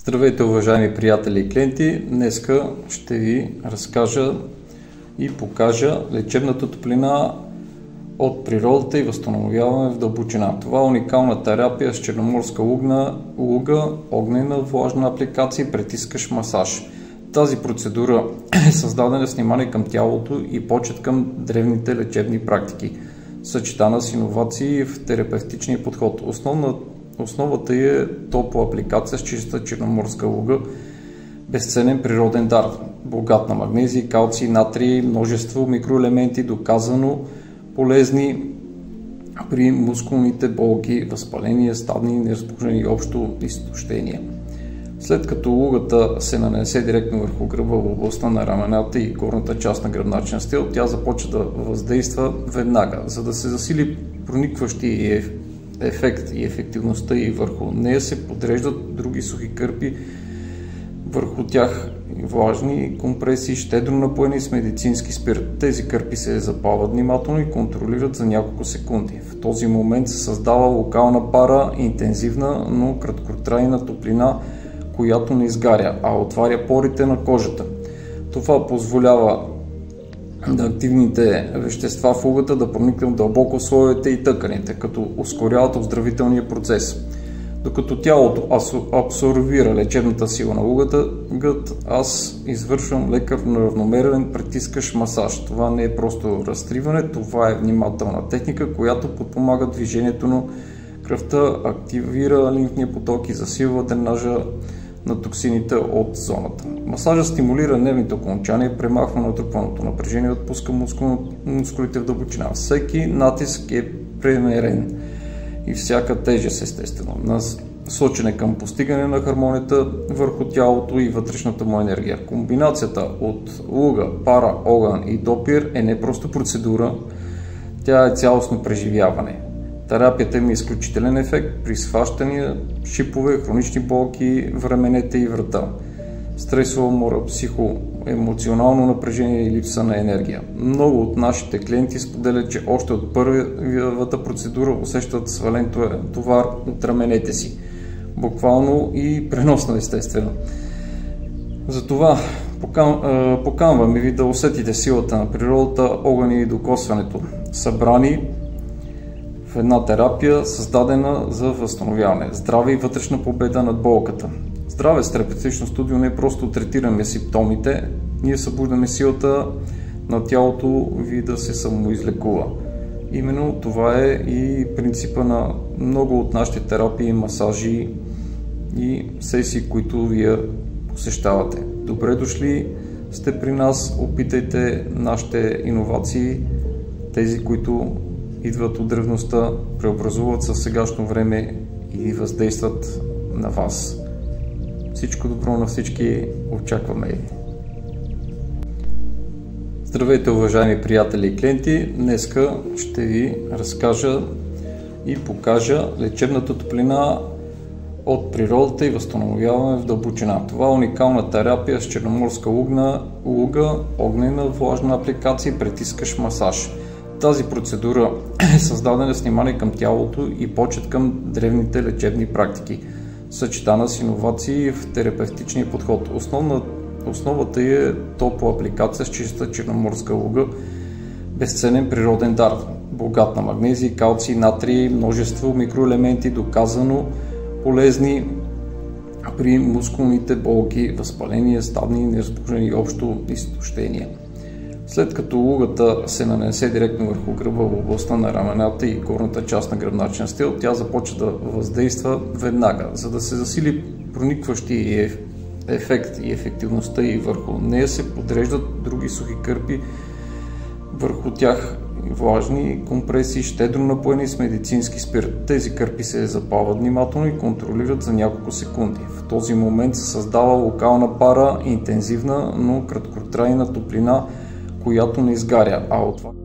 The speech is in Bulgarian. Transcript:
Здравейте, уважаеми приятели и клиенти! Днеска ще ви разкажа и покажа лечебната топлина от природата и възстановяване в дълбочина. Това е уникална терапия с черноморска луга, огнена влажна апликация и притискащ масаж. Тази процедура е създадена с внимание към тялото и почет към древните лечебни практики, съчетана с иновации в терапевтичния подход. Основата е топла апликация с чиста черноморска луга, безценен природен дар, богат на магнезий, калций, натрий, множество микроелементи, доказано полезни при мускулните болки, възпаления, стадни неразположения и общо изтощение. След като лугата се нанесе директно върху гръба в областта на рамената и горната част на гръбначния стел, тя започва да въздейства веднага, за да се засили проникващи ефект и ефективността и върху нея се подреждат други сухи кърпи, върху тях влажни компресии, щедро напоени с медицински спирт. Тези кърпи се запалват внимателно и контролират за няколко секунди. В този момент се създава локална пара, интензивна, но краткотрайна топлина, която не изгаря, а отваря порите на кожата. Това позволява на активните вещества в лугата да проникнат дълбоко в слоевете и тъканите, като ускоряват оздравителния процес. Докато тялото абсорбира лечебната сила на лугата, аз извършвам лекар на равномерен притискащ масаж. Това не е просто разтриване, това е внимателна техника, която подпомага движението на кръвта, активира лимфния поток и засилва дренажа на токсините от зоната. Масажът стимулира нервните окончания, премахва натрупаното напрежение, отпуска мускулите в дълбочина. Всеки натиск е премерен и всяка тежест естествено насочена към постигане на хармонията върху тялото и вътрешната му енергия. Комбинацията от луга, пара, огън и допир е не просто процедура, тя е цялостно преживяване. Терапията има изключителен ефект при схващания, шипове, хронични болки в раменете и врата, стресова умора, психоемоционално напрежение и липса на енергия. Много от нашите клиенти споделят, че още от първата процедура усещат свален товар от раменете си. Буквално и преносно естествено. Затова поканваме ви да усетите силата на природата, огън и докосването, събрани в една терапия, създадена за възстановяване. Здраве и вътрешна победа над болката. Здраве с терапевтично студио не просто третираме симптомите, ние събуждаме силата на тялото ви да се самоизлекува. Именно това е и принципа на много от нашите терапии, масажи и сесии, които вие посещавате. Добре дошли сте при нас, опитайте нашите иновации, тези, които идват от древността, преобразуват със сегашно време и въздействат на вас. Всичко добро на всички, очакваме. Здравейте, уважаеми приятели и клиенти! Днеска ще ви разкажа и покажа лечебната топлина от природата и възстановяване в дълбочина. Това е уникална терапия с черноморска луга, огнена влажна апликация и притискащ масаж. Тази процедура е създадена с внимание към тялото и почет към древните лечебни практики, съчетана с иновации в терапевтичния подход. Основата е топла апликация с чиста черноморска луга, безценен природен дар, богат на магнезий, калций, натрий, множество микроелементи, доказано полезни при мускулните болки, възпаления, стадни неразположения и общо изтощение. След като лугата се нанесе директно върху гръба в областта на рамената и горната част на гръбначния стел, тя започва да въздейства веднага, за да се засили проникващи ефект и ефективността и върху нея се подреждат други сухи кърпи, върху тях влажни компресии, щедро напоени с медицински спирт. Тези кърпи се запалват внимателно и контролират за няколко секунди. В този момент се създава локална пара, интензивна, но краткотрайна топлина, която не изгаря, а отваря